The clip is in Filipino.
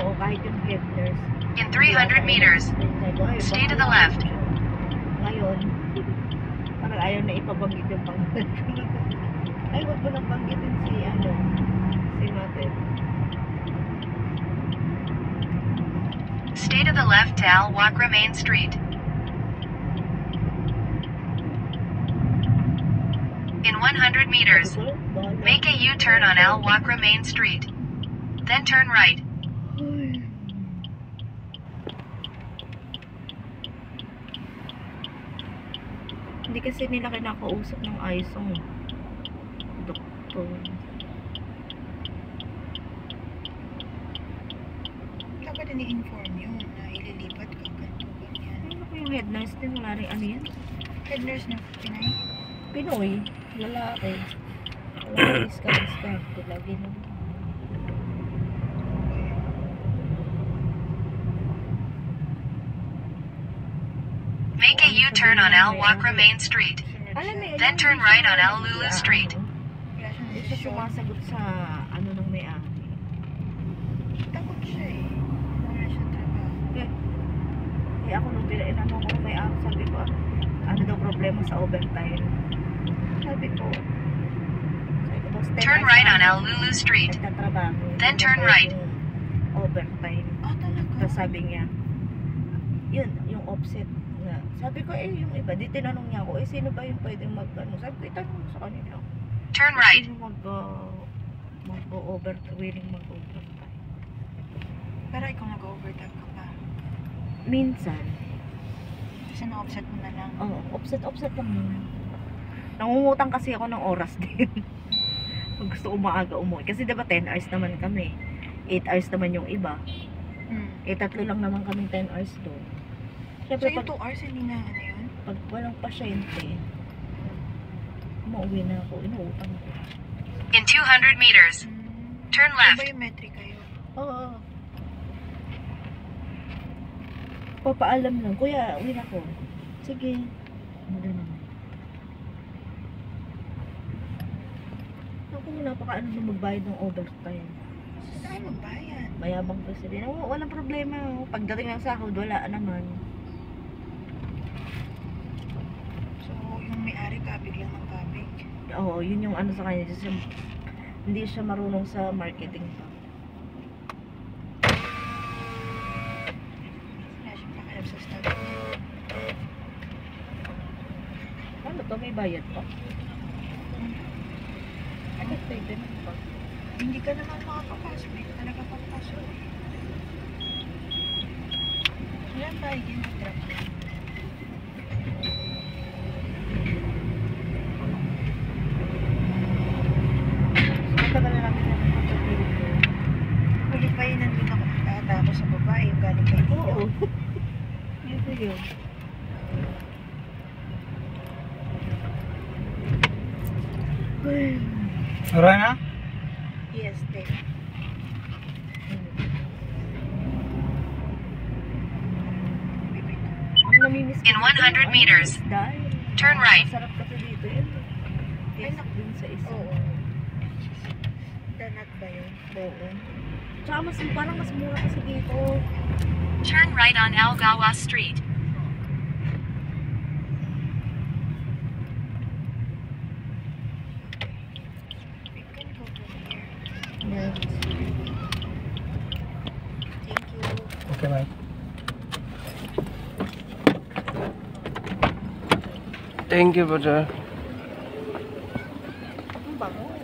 Oo, kahit yung head nurse. In 300 meters, stay to the left. Ngayon, parang ayaw na ipabanggit yung pangalan ko. Ay, wag mo nang banggitin si Mate. Stay to the left to Al Wakra Main Street. In 100 meters, make a U-turn on Al Wakra Main Street. Then turn right. Hindi kasi nila kinakausap ng Aisong doktor. Dapat ini-inform yun na ililipat ka ganito, ganyan. Ano ko yung head nurse din? Wala rin ano yan? Head nurse na Pinay? Pinoy. Lalaki. Wala iska. Lagi na. Make a U-turn on Al Wakra Main Street. Then turn right on Al Lulu Street. Hindi siya sumasagot sa ano nung may-ari. Takot siya eh. Wala siya trabaho. Eh ako nung inano ko may-ari, sabi ko, ano daw problema sa overtime? Sabi ko, turn right on Al Lulu Street. Then turn right. Overtime. Talaga? Tapos sabi niya, yun, yung offset. Sabi ko, yung iba, di tinanong niya ako, sino ba yung pwedeng mag-ano? Sabi ko, itanong mo sa kanila. Turn right. Sino willing mag-overtime? Pero ikaw nag-overtime ka pa? Minsan. Kasi na-offset mo na lang? Oo, offset lang muna. Nangungutang kasi ako ng oras din. Pag gusto ko maaga umuwi. Kasi diba 10 hours naman kami. 8 hours naman yung iba. Tatlo lang naman kami 10 hours doon. Siyempre, so yung 2 hours hindi na ano yun? Pag walang pasyente, umuwi na ako. Inuutang ko. In 200 meters, turn left. Biometric kayo? Oo. Papaalam lang. Kuya, uwi na ko. Sige. Ano naman. Ako napakaano na magbayad ng overtime. Saan magbayad? Mayabang presidente. Walang problema. Pagdating ng sahod, wala naman. So, yung may-ari kabig lang ng kabig? Oo, yun yung ano sa kanya. Hindi siya marunong sa marketing pa. Wala siyang pakalap sa staff niya. Ano to? May bayad pa? Ano pwede na pa? Hindi ka naman makapapasok. Hindi ka talaga papasok. Wala ba? Hindi na drop. Matagal na namin naman kapatid ko. Huli pa yun nandun ako tapos sa babae. Yung galing kay Tio. Oo. Ito yun. Alright na? Yes, Teo. In 100 meters, turn right. Masarap kasi dito yun. Ay, Din sa isa. Oo. Danat ba yun? Oo. Tsaka parang mas mura kasi dito. Turn right on Algawa Street. We can go from here. Yes. Thank you. Okay, bye. Thank you, brother. Ang bango.